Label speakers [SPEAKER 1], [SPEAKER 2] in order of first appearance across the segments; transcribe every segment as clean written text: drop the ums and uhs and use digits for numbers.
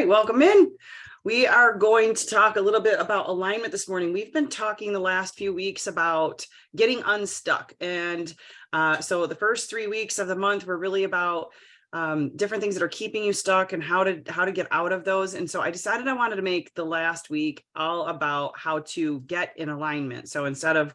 [SPEAKER 1] right, welcome in. We are going to talk a little bit about alignment this morning. We've been talking the last few weeks about getting unstuck. And so the first 3 weeks of the month were really about different things that are keeping you stuck and how to get out of those. And so I decided I wanted to make the last week all about how to get in alignment. So instead of,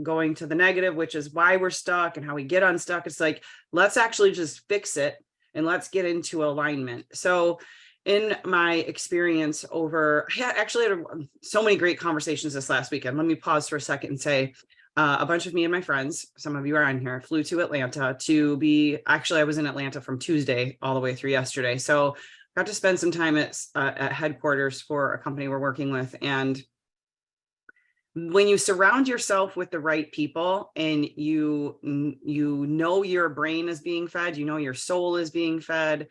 [SPEAKER 1] going to the negative, which is why we're stuck and how we get unstuck, it's like, let's actually just fix it and let's get into alignment. So in my experience I actually had so many great conversations this last weekend. Let me pause for a second and say, a bunch of me and my friends, some of you are on here, flew to Atlanta I was in Atlanta from Tuesday all the way through yesterday. So got to spend some time at headquarters for a company we're working with. And when you surround yourself with the right people and you know your brain is being fed, your soul is being fed,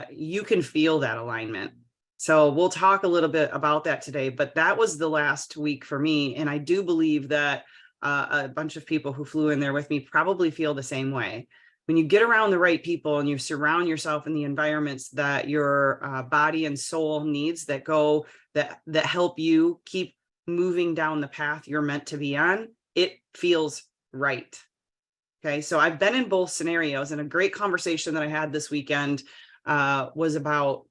[SPEAKER 1] you can feel that alignment. So we'll talk a little bit about that today, but that was the last week for me. And I do believe that a bunch of people who flew in there with me probably feel the same way. When you get around the right people and you surround yourself in the environments that your body and soul needs, that help you keep moving down the path you're meant to be on, it feels right. Okay, so I've been in both scenarios, and a great conversation that I had this weekend was about,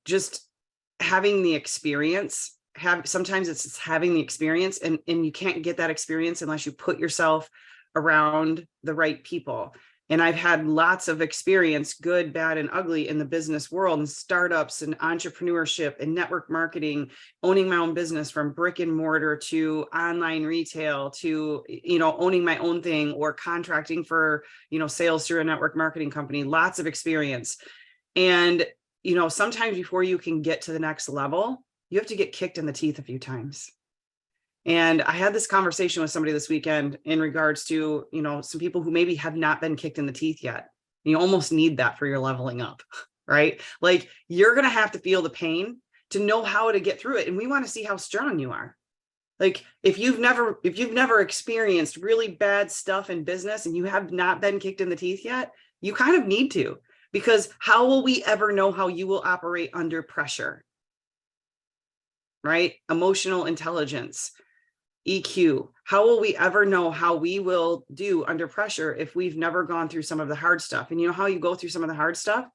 [SPEAKER 1] just having the experience. Sometimes it's having the experience, and you can't get that experience unless you put yourself around the right people. And I've had lots of experience, good, bad, and ugly, in the business world, and startups and entrepreneurship and network marketing, owning my own business from brick and mortar to online retail to, owning my own thing or contracting for, sales through a network marketing company, lots of experience. And, sometimes before you can get to the next level, you have to get kicked in the teeth a few times. And I had this conversation with somebody this weekend in regards to, some people who maybe have not been kicked in the teeth yet. You almost need that for your leveling up, right? Like, you're going to have to feel the pain to know how to get through it. And we want to see how strong you are. Like, if you've never experienced really bad stuff in business and you have not been kicked in the teeth yet, you kind of need to, because how will we ever know how you will operate under pressure? Right? Emotional intelligence, EQ. How will we ever know how we will do under pressure if we've never gone through some of the hard stuff? And how you go through some of the hard stuff?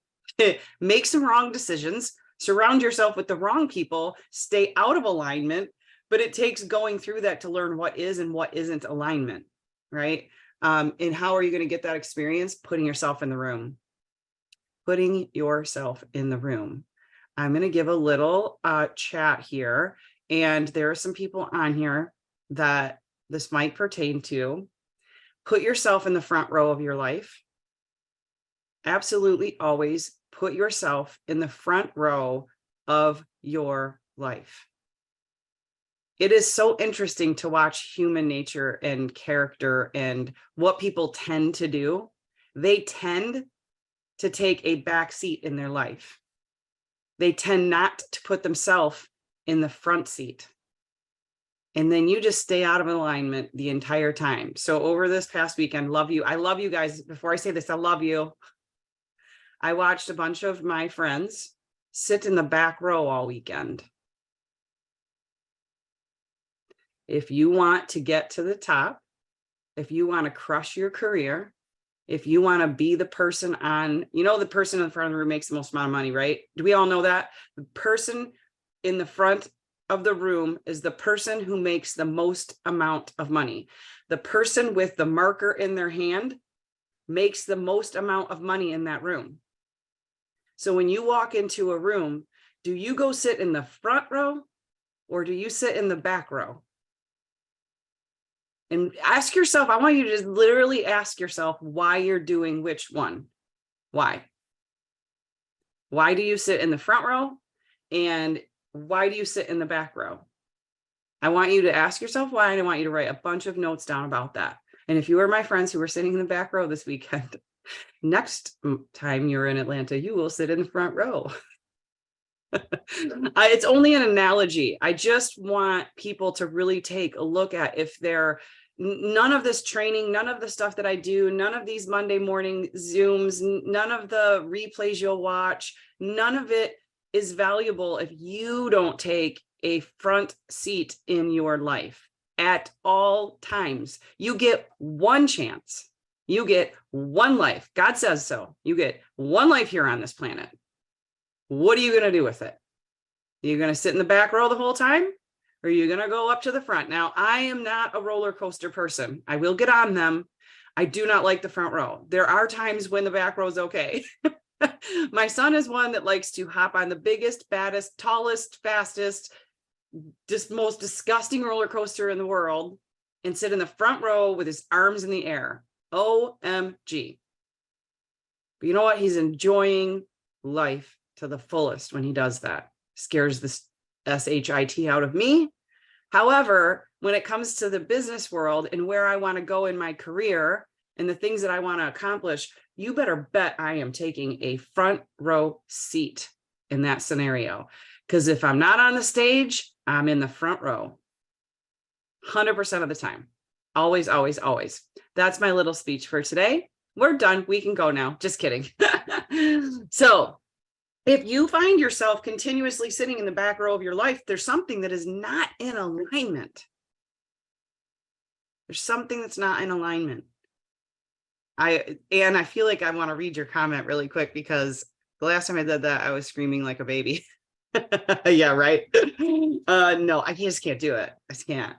[SPEAKER 1] Make some wrong decisions, surround yourself with the wrong people, stay out of alignment, but it takes going through that to learn what is and what isn't alignment, right? And how are you going to get that experience? Putting yourself in the room. Putting yourself in the room. I'm going to give a little chat here, and there are some people on here that this might pertain to. Put yourself in the front row of your life. Absolutely always put yourself in the front row of your life. It is so interesting to watch human nature and character and what people tend to do. They tend to take a back seat in their life. They tend not to put themselves in the front seat. And then you just stay out of alignment the entire time. So over this past weekend, I love you guys. Before I say this, I love you. I watched a bunch of my friends sit in the back row all weekend. If you want to get to the top, if you want to crush your career, if you want to be the person the person in the front of the room makes the most amount of money, right? Do we all know that? The person in the front of the room is the person who makes the most amount of money. The person with the marker in their hand makes the most amount of money in that room. So when you walk into a room, do you go sit in the front row or do you sit in the back row? And ask yourself, I want you to just literally ask yourself why you're doing which one. Why? Why do you sit in the front row? And why do you sit in the back row? I want you to ask yourself why, and I want you to write a bunch of notes down about that. And if you are my friends who were sitting in the back row this weekend, next time you're in Atlanta, you will sit in the front row. It's only an analogy. I just want people to really take a look at if they're none of this training, none of the stuff that I do, none of these Monday morning Zooms, none of the replays you'll watch, none of it is valuable if you don't take a front seat in your life at all times. You get one chance. You get one life. God says so. You get one life here on this planet. What are you going to do with it? Are you going to sit in the back row the whole time? Or are you going to go up to the front? Now, I am not a roller coaster person. I will get on them. I do not like the front row. There are times when the back row is okay. My son is one that likes to hop on the biggest, baddest, tallest, fastest, just most disgusting roller coaster in the world and sit in the front row with his arms in the air. OMG. But you know what? He's enjoying life to the fullest when he does that. Scares the SHIT out of me. However, when it comes to the business world and where I want to go in my career and the things that I want to accomplish, you better bet I am taking a front row seat in that scenario. Because if I'm not on the stage, I'm in the front row 100% of the time. Always, always, always. That's my little speech for today. We're done. We can go now. Just kidding. So if you find yourself continuously sitting in the back row of your life, there's something that is not in alignment. There's something that's not in alignment. I feel like I want to read your comment really quick because the last time I did that, I was screaming like a baby. Yeah, right. No, I just can't do it. I just can't.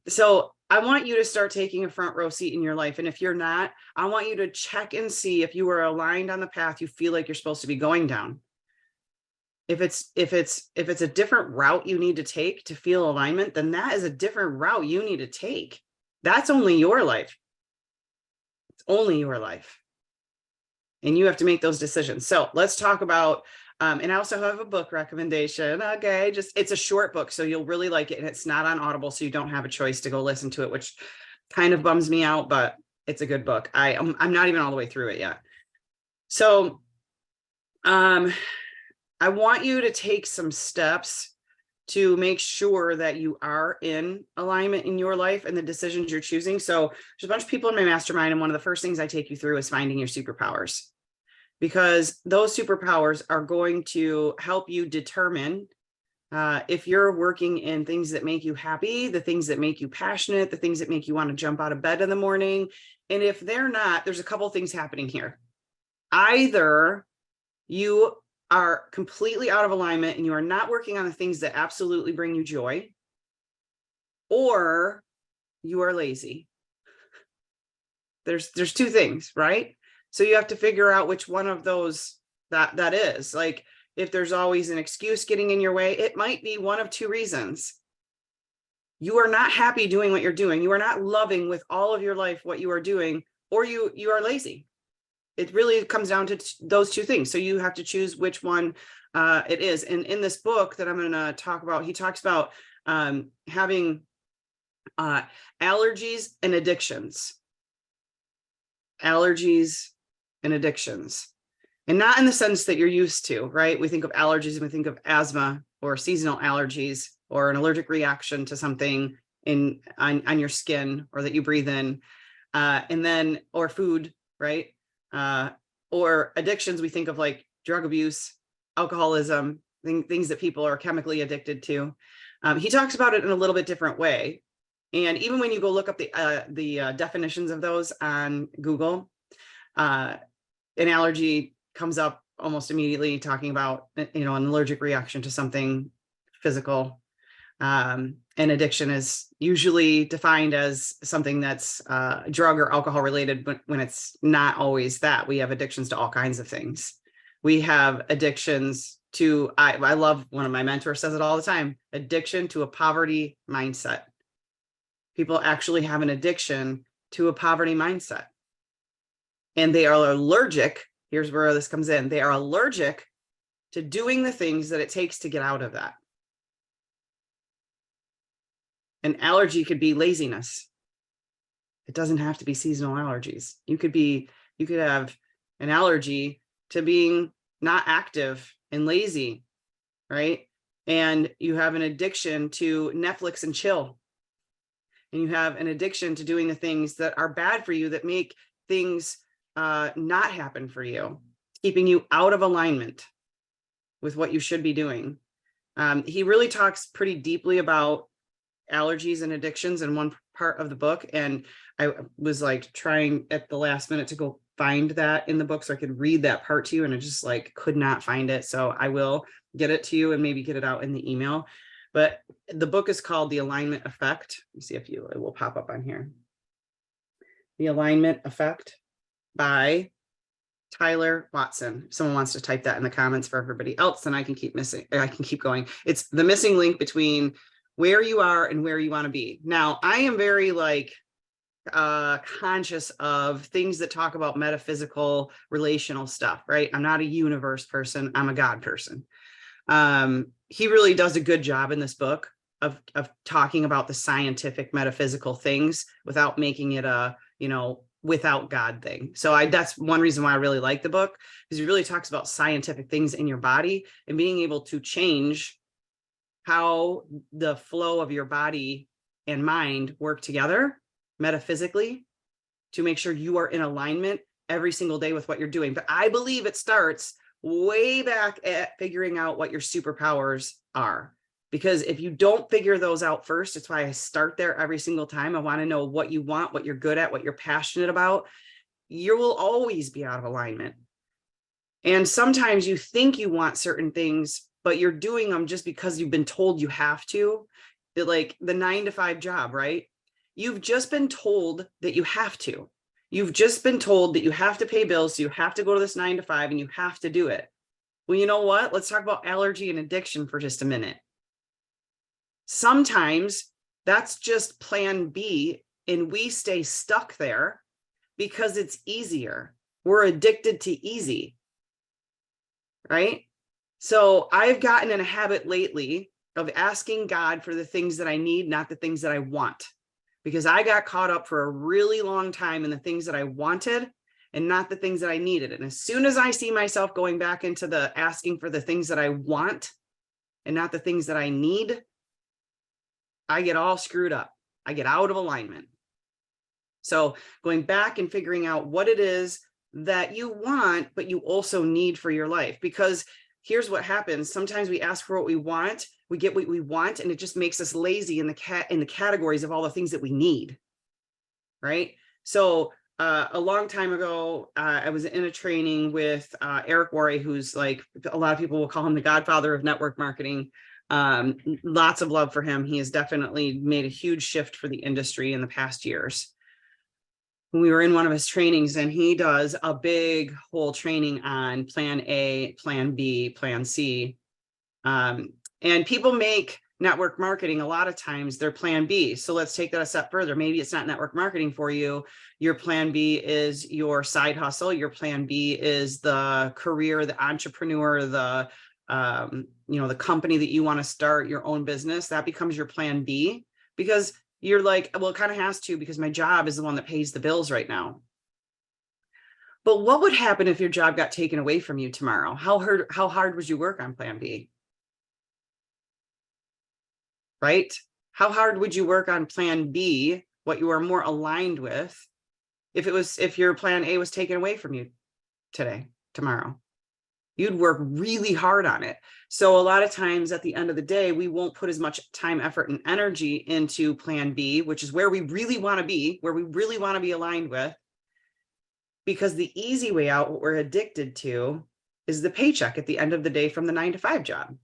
[SPEAKER 1] So I want you to start taking a front row seat in your life. And if you're not, I want you to check and see if you are aligned on the path you feel like you're supposed to be going down. If it's a different route you need to take to feel alignment, then that is a different route you need to take. That's only your life. It's only your life. And you have to make those decisions. So let's talk about, and I also have a book recommendation. Okay, it's a short book, so you'll really like it. And it's not on Audible, so you don't have a choice to go listen to it, which kind of bums me out, but it's a good book. I'm not even all the way through it yet. So I want you to take some steps to make sure that you are in alignment in your life and the decisions you're choosing. So there's a bunch of people in my mastermind, and one of the first things I take you through is finding your superpowers, because those superpowers are going to help you determine if you're working in things that make you happy, the things that make you passionate, the things that make you want to jump out of bed in the morning. And if they're not, there's a couple of things happening here. Either you are completely out of alignment and you are not working on the things that absolutely bring you joy, or you are lazy. There's two things, right? So you have to figure out which one of those that is. Like, if there's always an excuse getting in your way, it might be one of two reasons. You are not happy doing what you're doing. You are not loving with all of your life what you are doing, or you are lazy. It really comes down to those two things. So you have to choose which one it is. And in this book that I'm going to talk about, he talks about having allergies and addictions. Allergies and addictions. And not in the sense that you're used to, right? We think of allergies and we think of asthma or seasonal allergies or an allergic reaction to something on your skin or that you breathe in, and then, or food, right? Or addictions, we think of like drug abuse, alcoholism, things that people are chemically addicted to. He talks about it in a little bit different way. And even when you go look up the definitions of those on Google, an allergy comes up almost immediately, talking about, an allergic reaction to something physical. And addiction is usually defined as something that's drug or alcohol related, but when it's not always that. We have addictions to all kinds of things. We have addictions to, I love, one of my mentors says it all the time, addiction to a poverty mindset. People actually have an addiction to a poverty mindset. And they are allergic. Here's where this comes in. They are allergic to doing the things that it takes to get out of that. An allergy could be laziness. It doesn't have to be seasonal allergies. You could have an allergy to being not active and lazy, right? And you have an addiction to Netflix and chill. and you have an addiction to doing the things that are bad for you, that make things not happen for you, keeping you out of alignment with what you should be doing. He really talks pretty deeply about allergies and addictions in one part of the book. And I was like trying at the last minute to go find that in the book so I could read that part to you. And I just like could not find it. So I will get it to you and maybe get it out in the email. But the book is called The Alignment Effect. Let me see if it will pop up on here. The Alignment Effect by Tyler Watson. If someone wants to type that in the comments for everybody else, then I can keep going. It's the missing link between where you are and where you want to be. Now, I am very conscious of things that talk about metaphysical relational stuff, right? I'm not a universe person. I'm a God person. He really does a good job in this book of talking about the scientific metaphysical things without making it a, without God thing. So that's one reason why I really like the book, because he really talks about scientific things in your body and being able to change how the flow of your body and mind work together metaphysically to make sure you are in alignment every single day with what you're doing. But I believe it starts way back at figuring out what your superpowers are. Because if you don't figure those out first, it's why I start there every single time. I want to know what you want, what you're good at, what you're passionate about. You will always be out of alignment. And sometimes you think you want certain things, but you're doing them just because you've been told you have to. Like the 9-to-5 job, right? You've just been told that you have to. You've just been told that you have to pay bills, so you have to go to this 9-to-5 and you have to do it. Well, you know what? Let's talk about allergy and addiction for just a minute. Sometimes that's just plan B, and we stay stuck there because it's easier. We're addicted to easy, right? So I've gotten in a habit lately of asking God for the things that I need, not the things that I want, because I got caught up for a really long time in the things that I wanted and not the things that I needed. And as soon as I see myself going back into the asking for the things that I want and not the things that I need, I get all screwed up. I get out of alignment. So going back and figuring out what it is that you want, but you also need for your life, because here's what happens. Sometimes we ask for what we want, we get what we want, and it just makes us lazy in the categories of all the things that we need, right? So a long time ago, I was in a training with Eric Worre, who's like, a lot of people will call him the godfather of network marketing. Lots of love for him. He has definitely made a huge shift for the industry in the past years. We were in one of his trainings, and he does a big whole training on plan A, plan B, plan C. And people make network marketing a lot of times their plan B. So let's take that a step further. Maybe it's not network marketing for you. Your plan B is your side hustle. Your plan B is the career, the entrepreneur, the company that you want to start, your own business. That becomes your plan B, because you're like, well, it kind of has to, because my job is the one that pays the bills right now. But what would happen if your job got taken away from you tomorrow? How hard would you work on plan B? Right? How hard would you work on plan B, what you are more aligned with, if your plan A was taken away from you tomorrow? You'd work really hard on it. So a lot of times at the end of the day, we won't put as much time, effort, and energy into plan B, which is where we really want to be, where we really want to be aligned with, because the easy way out, what we're addicted to, is the paycheck at the end of the day from the 9-to-5 job,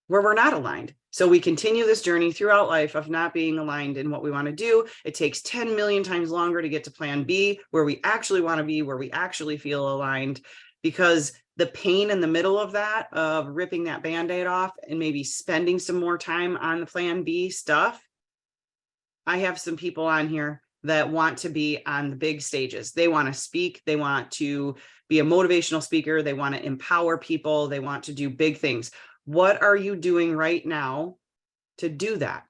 [SPEAKER 1] where we're not aligned. So we continue this journey throughout life of not being aligned in what we want to do. It takes 10 million times longer to get to plan B, where we actually want to be, where we actually feel aligned, because the pain in the middle of that, of ripping that Band-Aid off and maybe spending some more time on the plan B stuff. I have some people on here that want to be on the big stages. They want to speak. They want to be a motivational speaker. They want to empower people. They want to do big things. What are you doing right now to do that?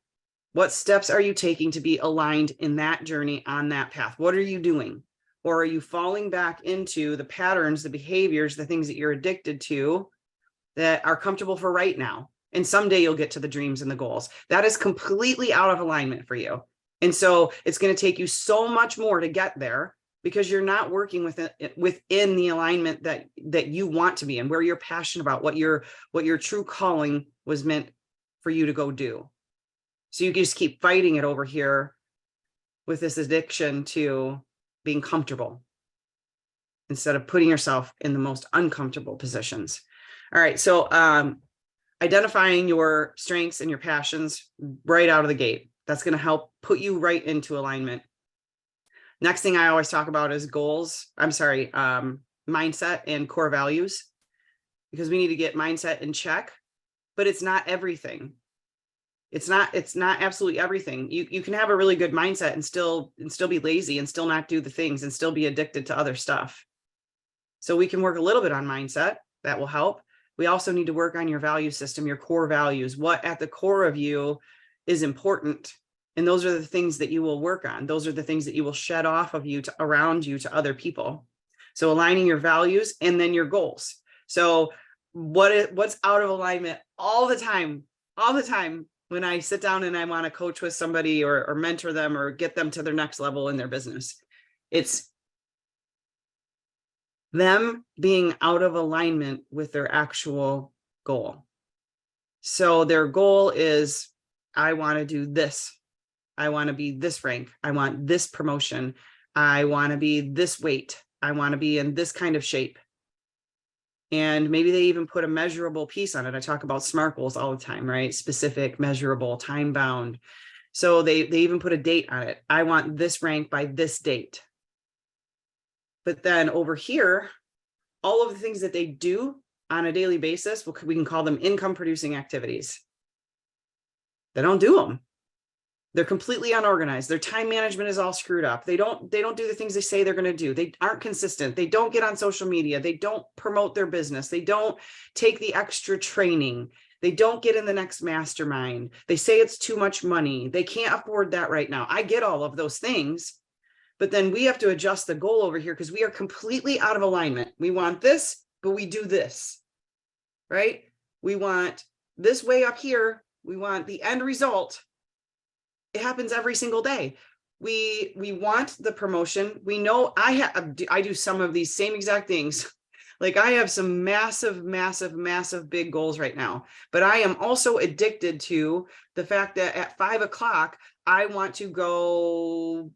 [SPEAKER 1] What steps are you taking to be aligned in that journey, on that path? What are you doing? Or are you falling back into the patterns, the behaviors, the things that you're addicted to that are comfortable for right now? And someday you'll get to the dreams and the goals. That is completely out of alignment for you. And so it's going to take you so much more to get there because you're not working within the alignment that you want to be and where you're passionate about, what your true calling was meant for you to go do. So you just keep fighting it over here with this addiction to being comfortable instead of putting yourself in the most uncomfortable positions. All right. So identifying your strengths and your passions right out of the gate. That's going to help put you right into alignment. Next thing I always talk about is mindset and core values, because we need to get mindset in check, but it's not everything. It's not absolutely everything. You can have a really good mindset and still be lazy and still not do the things and still be addicted to other stuff. So we can work a little bit on mindset. That will help. We also need to work on your value system, your core values, what at the core of you is important. And those are the things that you will work on. Those are the things that you will shed off of you to around you to other people. So aligning your values and then your goals. So what's out of alignment all the time when I sit down and I want to coach with somebody or mentor them or get them to their next level in their business, it's them being out of alignment with their actual goal. So their goal is, I want to do this. I want to be this rank. I want this promotion. I want to be this weight. I want to be in this kind of shape. And maybe they even put a measurable piece on it. I talk about SMART goals all the time, right? Specific, measurable, time bound. So they even put a date on it. I want this rank by this date. But then over here, all of the things that they do on a daily basis, we can call them income producing activities. They don't do them. They're completely unorganized. Their time management is all screwed up. They don't do the things they say they're going to do. They aren't consistent. They don't get on social media. They don't promote their business. They don't take the extra training. They don't get in the next mastermind. They say it's too much money. They can't afford that right now. I get all of those things, but then we have to adjust the goal over here because we are completely out of alignment. We want this, but we do this, right? We want this way up here. We want the end result. It happens every single day. We want the promotion. We know I do some of these same exact things. Like I have some massive big goals right now, but I am also addicted to the fact that at 5 o'clock, I want to go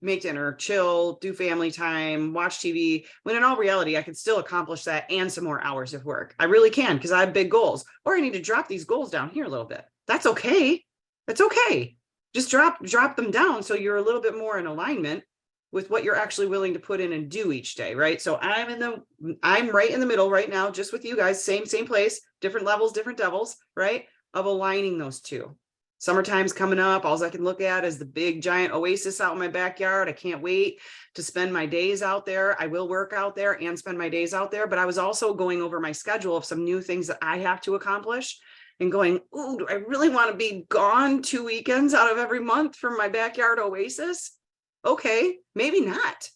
[SPEAKER 1] make dinner, chill, do family time, watch TV, when in all reality, I can still accomplish that and some more hours of work. I really can, because I have big goals, or I need to drop these goals down here a little bit. That's okay. That's okay. Just drop them down so you're a little bit more in alignment with what you're actually willing to put in and do each day, right? So I'm right in the middle right now, just with you guys, same place, different levels, different devils, right? Of aligning those two. Summertime's coming up. All I can look at is the big giant oasis out in my backyard. I can't wait to spend my days out there. I will work out there and spend my days out there, but I was also going over my schedule of some new things that I have to accomplish and going, ooh, do I really want to be gone 2 weekends out of every month from my backyard oasis? Okay, maybe not.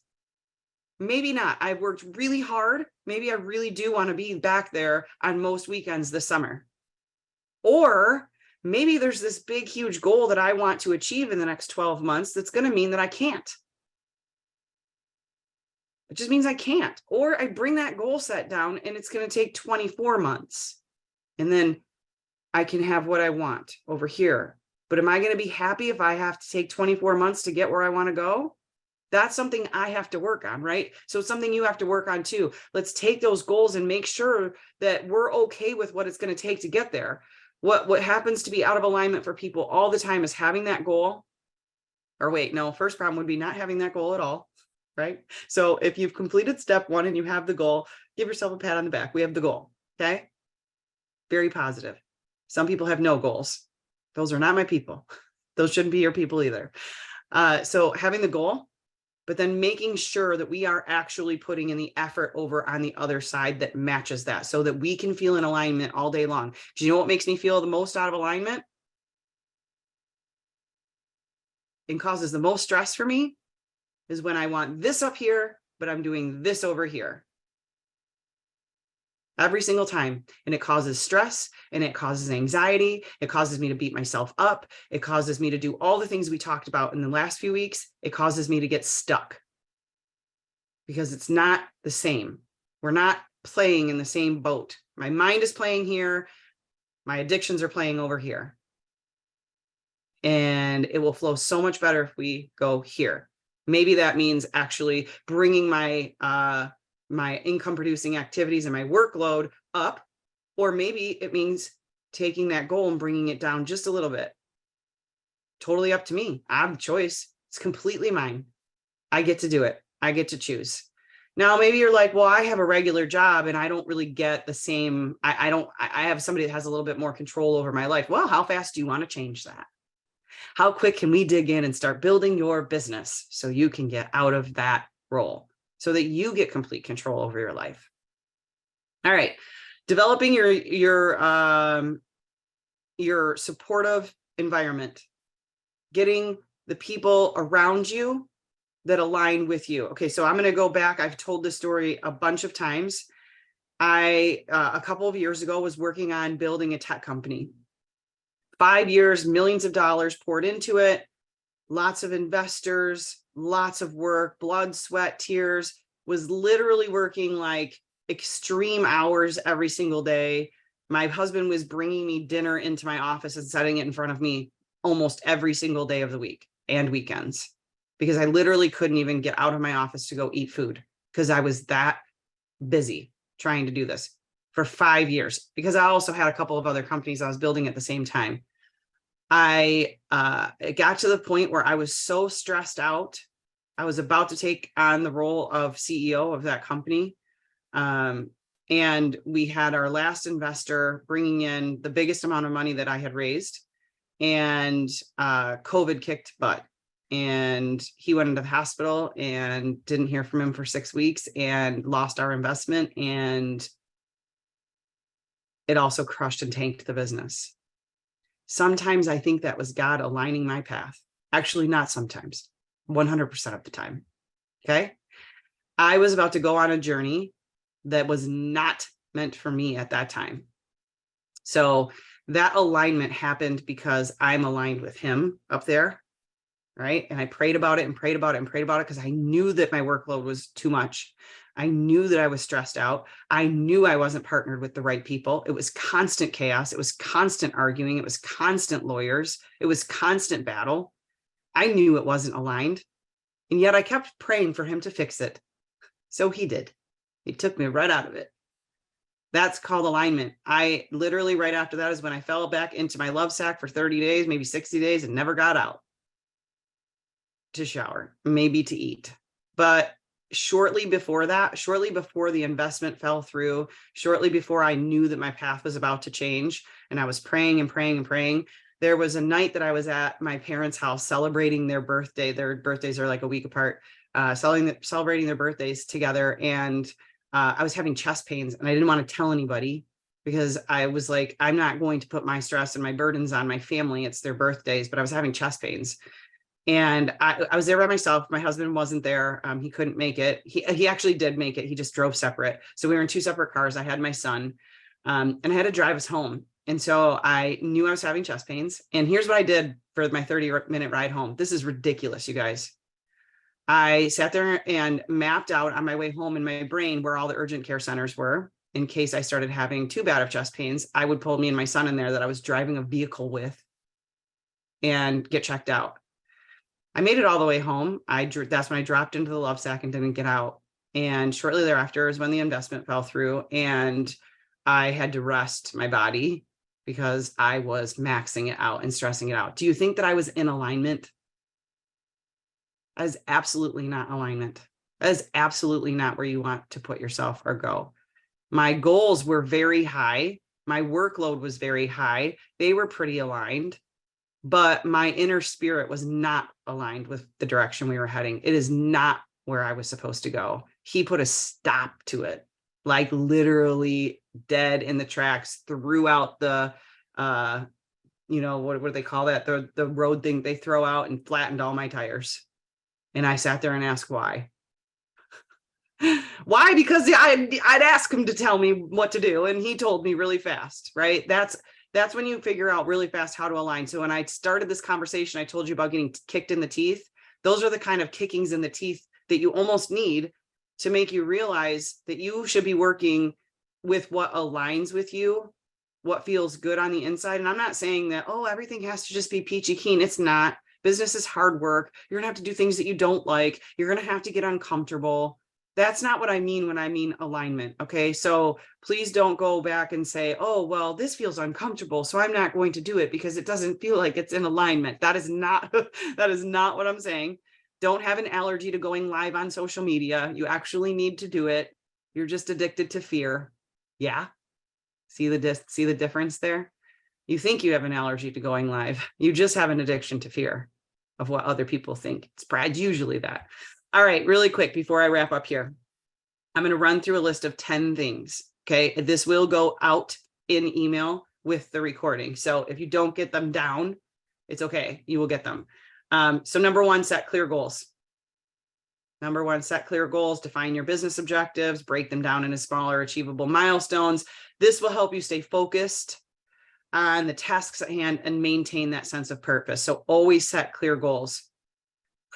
[SPEAKER 1] Maybe not. I've worked really hard. Maybe I really do want to be back there on most weekends this summer. Or maybe there's this big, huge goal that I want to achieve in the next 12 months that's going to mean that I can't. It just means I can't. Or I bring that goal set down and it's going to take 24 months. And then I can have what I want over here. But am I going to be happy if I have to take 24 months to get where I want to go? That's something I have to work on, right? So it's something you have to work on too. Let's take those goals and make sure that we're okay with what it's going to take to get there. What happens to be out of alignment for people all the time is having that goal. Or wait, no, first problem would be not having that goal at all, right? So if you've completed step 1 and you have the goal, give yourself a pat on the back. We have the goal, okay? Very positive. Some people have no goals. Those are not my people. Those shouldn't be your people either. So having the goal, but then making sure that we are actually putting in the effort over on the other side that matches that so that we can feel in alignment all day long. Do you know what makes me feel the most out of alignment and causes the most stress for me is when I want this up here, but I'm doing this over here. every single time. And it causes stress and it causes anxiety. It causes me to beat myself up. It causes me to do all the things we talked about in the last few weeks. It causes me to get stuck because it's not the same. We're not playing in the same boat. My mind is playing here. My addictions are playing over here. And it will flow so much better if we go here. Maybe that means actually bringing my my income producing activities and my workload up, or maybe it means taking that goal and bringing it down just a little bit. Totally up to me. I have the choice. It's completely mine. I get to do it. I get to choose. Now, maybe you're like, well, I have a regular job and I don't really get the same. I have somebody that has a little bit more control over my life. Well, how fast do you want to change that? How quick can we dig in and start building your business so you can get out of that role so that you get complete control over your life? All right. Developing your supportive environment, getting the people around you that align with you. Okay, so I'm going to go back. I've told this story a bunch of times. I, a couple of years ago, was working on building a tech company. 5 years, millions of dollars poured into it, lots of investors, lots of work, blood, sweat, tears, was literally working like extreme hours every single day. My husband was bringing me dinner into my office and setting it in front of me almost every single day of the week and weekends, because I literally couldn't even get out of my office to go eat food because I was that busy trying to do this for 5 years, because I also had a couple of other companies I was building at the same time. It got to the point where I was so stressed out. I was about to take on the role of CEO of that company. And we had our last investor bringing in the biggest amount of money that I had raised, and COVID kicked butt. And he went into the hospital and didn't hear from him for 6 weeks and lost our investment. And it also crushed and tanked the business. Sometimes I think that was God aligning my path. Actually, not sometimes, 100% of the time. Okay. I was about to go on a journey that was not meant for me at that time. So that alignment happened because I'm aligned with him up there. Right. And I prayed about it and prayed about it and prayed about it because I knew that my workload was too much. I knew that I was stressed out. I knew I wasn't partnered with the right people. It was constant chaos. It was constant arguing. It was constant lawyers. It was constant battle. I knew it wasn't aligned. And yet I kept praying for him to fix it. So he did. He took me right out of it. That's called alignment. I literally, right after that is when I fell back into my love sack for 30 days, maybe 60 days, and never got out to shower, maybe to eat. But shortly before that, shortly before the investment fell through, shortly before I knew that my path was about to change, and I was praying and praying and praying, there was a night that I was at my parents' house celebrating their birthday. Their birthdays are like a week apart, celebrating their birthdays together. And I was having chest pains and I didn't want to tell anybody because I was like, I'm not going to put my stress and my burdens on my family. It's their birthdays, but I was having chest pains. And I was there by myself. My husband wasn't there. He couldn't make it. He actually did make it. He just drove separate. So we were in 2 separate cars. I had my son, and I had to drive us home. And so I knew I was having chest pains. And here's what I did for my 30-minute ride home. This is ridiculous, you guys. I sat there and mapped out on my way home in my brain where all the urgent care centers were in case I started having too bad of chest pains. I would pull me and my son in there that I was driving a vehicle with and get checked out. I made it all the way home. That's when I dropped into the love sack and didn't get out. And shortly thereafter is when the investment fell through and I had to rest my body because I was maxing it out and stressing it out. Do you think that I was in alignment? That is absolutely not alignment. That is absolutely not where you want to put yourself or go. My goals were very high. My workload was very high. They were pretty aligned. But my inner spirit was not aligned with the direction we were heading. It is not where I was supposed to go. He put a stop to it, like literally dead in the tracks, threw out the, what do they call that? The road thing they throw out, and flattened all my tires. And I sat there and asked why. Why? Because I'd ask him to tell me what to do, and he told me really fast, right? That's when you figure out really fast how to align. So when I started this conversation, I told you about getting kicked in the teeth. Those are the kind of kickings in the teeth that you almost need to make you realize that you should be working with what aligns with you, what feels good on the inside. And I'm not saying that, oh, everything has to just be peachy keen. It's not. Business is hard work. You're gonna have to do things that you don't like. You're gonna have to get uncomfortable. That's not what I mean when I mean alignment. Okay. So please don't go back and say, oh, well, this feels uncomfortable, so I'm not going to do it because it doesn't feel like it's in alignment. That is not, that is not what I'm saying. Don't have an allergy to going live on social media. You actually need to do it. You're just addicted to fear. Yeah. See the difference there? You think you have an allergy to going live. You just have an addiction to fear of what other people think. It's usually that. All right, really quick before I wrap up here, I'm going to run through a list of 10 things. Okay. This will go out in email with the recording. So if you don't get them down, it's okay. You will get them. So number one, set clear goals. Number one, set clear goals, define your business objectives, break them down into smaller achievable milestones. This will help you stay focused on the tasks at hand and maintain that sense of purpose. So always set clear goals.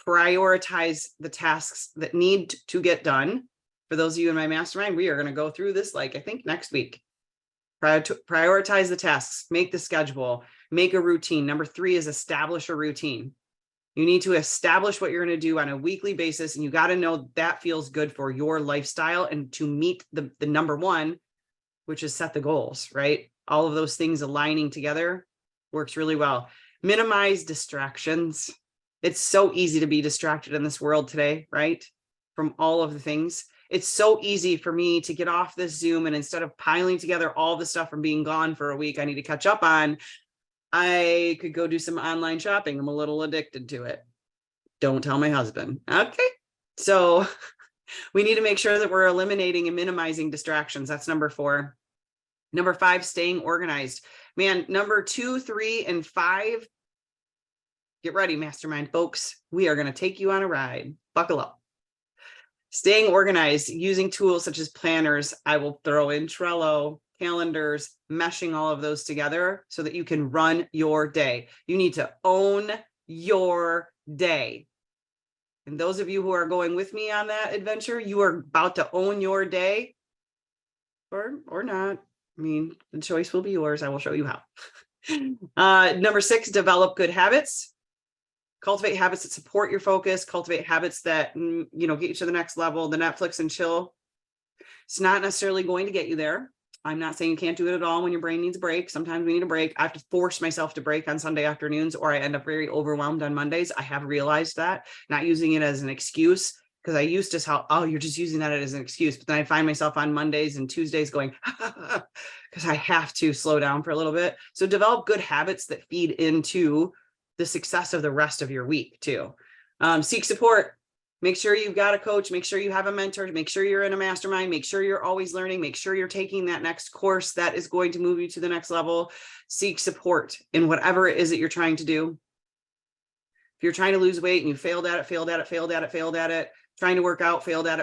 [SPEAKER 1] Prioritize the tasks that need to get done. For those of you in my mastermind, we are going to go through this, I think next week. Prioritize the tasks, make the schedule, make a routine. Number 3 is establish a routine. You need to establish what you're going to do on a weekly basis, and you got to know that feels good for your lifestyle and to meet the number 1, which is set the goals, right? All of those things aligning together works really well. Minimize distractions. It's so easy to be distracted in this world today, right? From all of the things. It's so easy for me to get off this Zoom, and instead of piling together all the stuff from being gone for a week I need to catch up on, I could go do some online shopping. I'm a little addicted to it. Don't tell my husband. Okay. So we need to make sure that we're eliminating and minimizing distractions. That's number 4. Number 5, staying organized. Man, number 2, 3, and 5. Get ready, mastermind folks. We are going to take you on a ride. Buckle up. Staying organized, using tools such as planners. I will throw in Trello, calendars, meshing all of those together so that you can run your day. You need to own your day. And those of you who are going with me on that adventure, you are about to own your day, or not. I mean, the choice will be yours. I will show you how. Number 6, develop good habits. Cultivate habits that support your focus. Cultivate habits that, get you to the next level. The Netflix and chill. It's not necessarily going to get you there. I'm not saying you can't do it at all when your brain needs a break. Sometimes we need a break. I have to force myself to break on Sunday afternoons, or I end up very overwhelmed on Mondays. I have realized that, not using it as an excuse, because I used to say, oh, you're just using that as an excuse. But then I find myself on Mondays and Tuesdays going, because I have to slow down for a little bit. So develop good habits that feed into the success of the rest of your week too. Seek support. Make sure you've got a coach. Make sure you have a mentor. Make sure you're in a mastermind. Make sure you're always learning. Make sure you're taking that next course that is going to move you to the next level. Seek support in whatever it is that you're trying to do. If you're trying to lose weight and you failed at it, trying to work out, failed at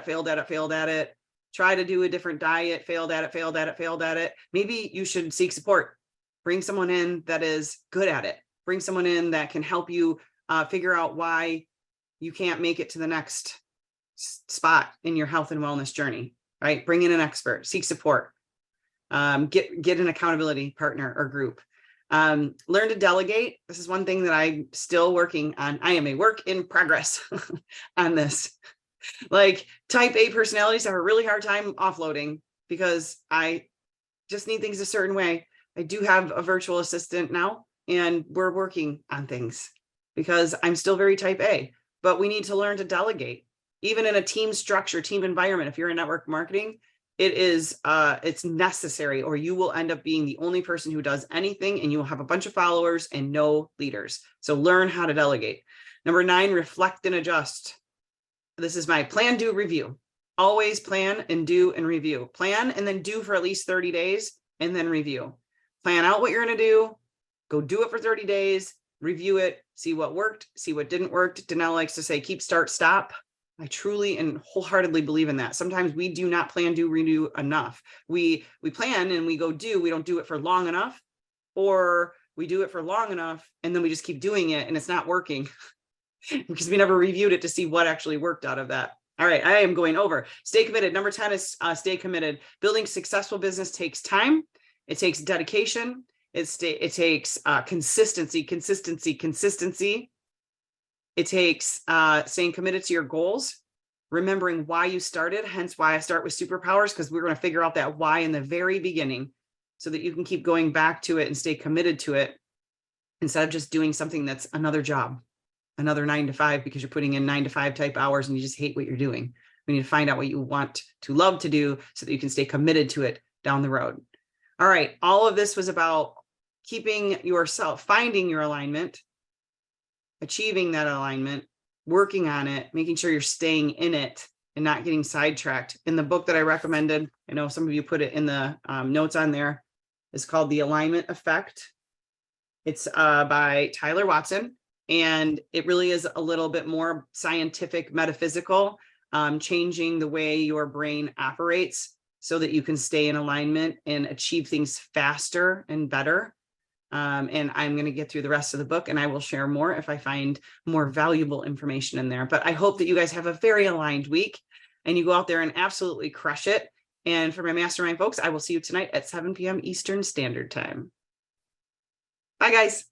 [SPEAKER 1] it, try to do a different diet, failed at it, maybe you should seek support. Bring someone in that is good at it. Bring someone in that can help you figure out why you can't make it to the next spot in your health and wellness journey, right? Bring in an expert, seek support, get an accountability partner or group. Learn to delegate. This is one thing that I'm still working on. I am a work in progress on this. Like type A personalities have a really hard time offloading because I just need things a certain way. I do have a virtual assistant now, and we're working on things because I'm still very type A, but we need to learn to delegate. Even in a team structure, team environment, if you're in network marketing, it's necessary, or you will end up being the only person who does anything, and you will have a bunch of followers and no leaders. So learn how to delegate. Number 9, reflect and adjust. This is my plan, do, review. Always plan and do and review. Plan and then do for at least 30 days and then review. Plan out what you're going to do. Go do it for 30 days, review it, see what worked, see what didn't work. Danelle likes to say, keep, start, stop. I truly and wholeheartedly believe in that. Sometimes we do not plan, do, redo enough. We plan and we go do, we don't do it for long enough, or we do it for long enough and then we just keep doing it and it's not working because we never reviewed it to see what actually worked out of that. All right, I am going over. Stay committed. Number 10 is stay committed. Building successful business takes time. It takes dedication. It takes consistency. It takes staying committed to your goals, remembering why you started, hence why I start with superpowers, because we're going to figure out that why in the very beginning so that you can keep going back to it and stay committed to it instead of just doing something that's another job, another 9 to 5, because you're putting in 9 to 5 type hours and you just hate what you're doing. We need to find out what you want to love to do so that you can stay committed to it down the road. All right. All of this was about keeping yourself, finding your alignment, achieving that alignment, working on it, making sure you're staying in it and not getting sidetracked. In the book that I recommended, I know some of you put it in the notes on there, is called The Alignment Effect. It's by Tyler Watson, and it really is a little bit more scientific, metaphysical, changing the way your brain operates so that you can stay in alignment and achieve things faster and better. And I'm going to get through the rest of the book and I will share more if I find more valuable information in there. But I hope that you guys have a very aligned week and you go out there and absolutely crush it. And for my mastermind folks, I will see you tonight at 7 p.m. Eastern Standard Time. Bye, guys.